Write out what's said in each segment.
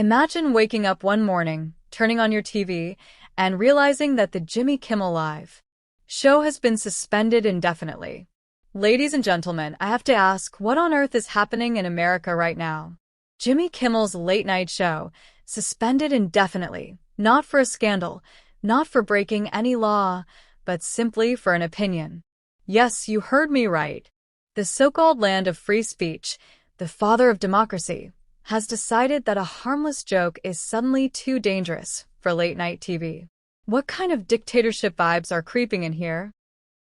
Imagine waking up one morning, turning on your TV, and realizing that the Jimmy Kimmel Live show has been suspended indefinitely. Ladies and gentlemen, I have to ask, what on earth is happening in America right now? Jimmy Kimmel's late-night show, suspended indefinitely, not for a scandal, not for breaking any law, but simply for an opinion. Yes, you heard me right. The so-called land of free speech, the father of democracy, has decided that a harmless joke is suddenly too dangerous for late-night TV. What kind of dictatorship vibes are creeping in here?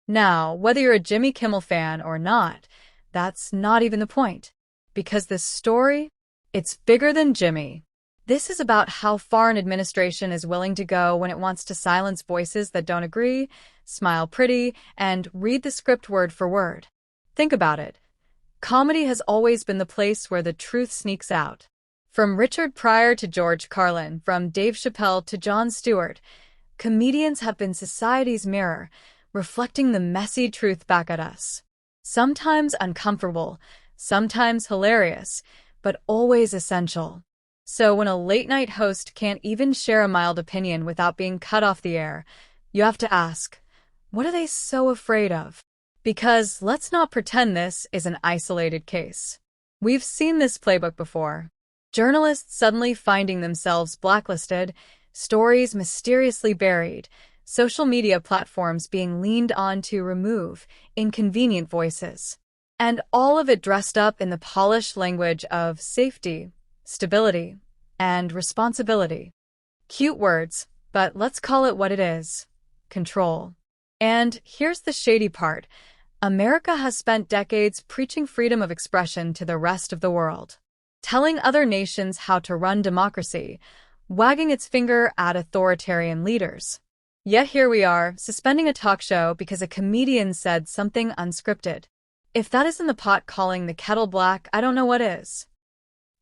Now, whether you're a Jimmy Kimmel fan or not, that's not even the point. Because this story, it's bigger than Jimmy. This is about how far an administration is willing to go when it wants to silence voices that don't agree, smile pretty, and read the script word for word. Think about it. Comedy has always been the place where the truth sneaks out. From Richard Pryor to George Carlin, from Dave Chappelle to Jon Stewart, comedians have been society's mirror, reflecting the messy truth back at us. Sometimes uncomfortable, sometimes hilarious, but always essential. So when a late-night host can't even share a mild opinion without being cut off the air, you have to ask, what are they so afraid of? Because let's not pretend this is an isolated case. We've seen this playbook before. Journalists suddenly finding themselves blacklisted, stories mysteriously buried, social media platforms being leaned on to remove inconvenient voices. And all of it dressed up in the polished language of safety, stability, and responsibility. Cute words, but let's call it what it is: control. And here's the shady part. America has spent decades preaching freedom of expression to the rest of the world, telling other nations how to run democracy, wagging its finger at authoritarian leaders. Yet here we are, suspending a talk show because a comedian said something unscripted. If that isn't the pot calling the kettle black, I don't know what is.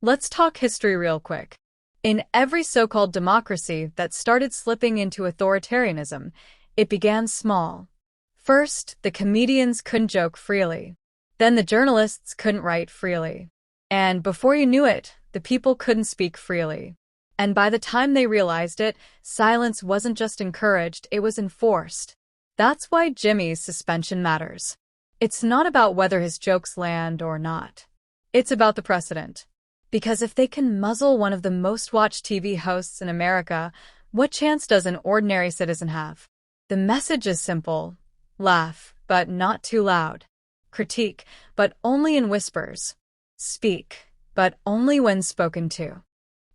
Let's talk history real quick. In every so-called democracy that started slipping into authoritarianism, it began small. First, the comedians couldn't joke freely. Then the journalists couldn't write freely. And before you knew it, the people couldn't speak freely. And by the time they realized it, silence wasn't just encouraged, it was enforced. That's why Jimmy's suspension matters. It's not about whether his jokes land or not. It's about the precedent. Because if they can muzzle one of the most watched TV hosts in America, what chance does an ordinary citizen have? The message is simple. Laugh, but not too loud. Critique, but only in whispers. Speak, but only when spoken to.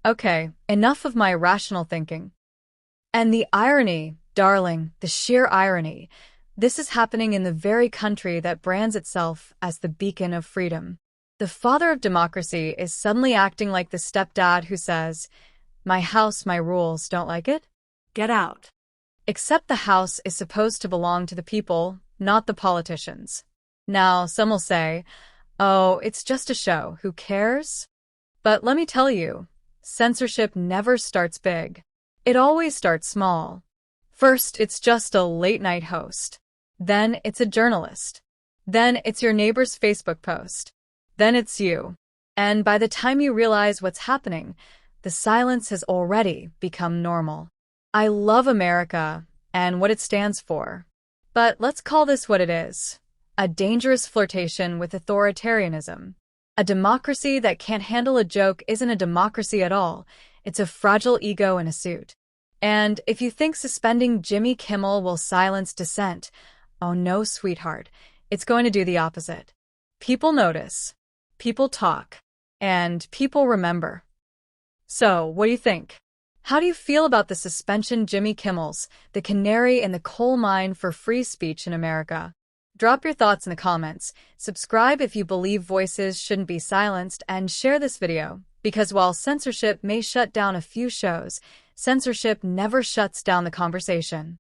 Okay, enough of my rational thinking. And the irony, darling, the sheer irony, this is happening in the very country that brands itself as the beacon of freedom. The father of democracy is suddenly acting like the stepdad who says, "My house, my rules, don't like it? Get out." Except the house is supposed to belong to the people, not the politicians. Now, some will say, oh, it's just a show, who cares? But let me tell you, censorship never starts big. It always starts small. First, it's just a late-night host. Then it's a journalist. Then it's your neighbor's Facebook post. Then it's you. And by the time you realize what's happening, the silence has already become normal. I love America and what it stands for. But let's call this what it is: a dangerous flirtation with authoritarianism. A democracy that can't handle a joke isn't a democracy at all. It's a fragile ego in a suit. And if you think suspending Jimmy Kimmel will silence dissent, oh no, sweetheart, it's going to do the opposite. People notice, people talk, and people remember. So, what do you think? How do you feel about the suspension Jimmy Kimmel's, the canary in the coal mine for free speech in America? Drop your thoughts in the comments, subscribe if you believe voices shouldn't be silenced, and share this video, because while censorship may shut down a few shows, censorship never shuts down the conversation.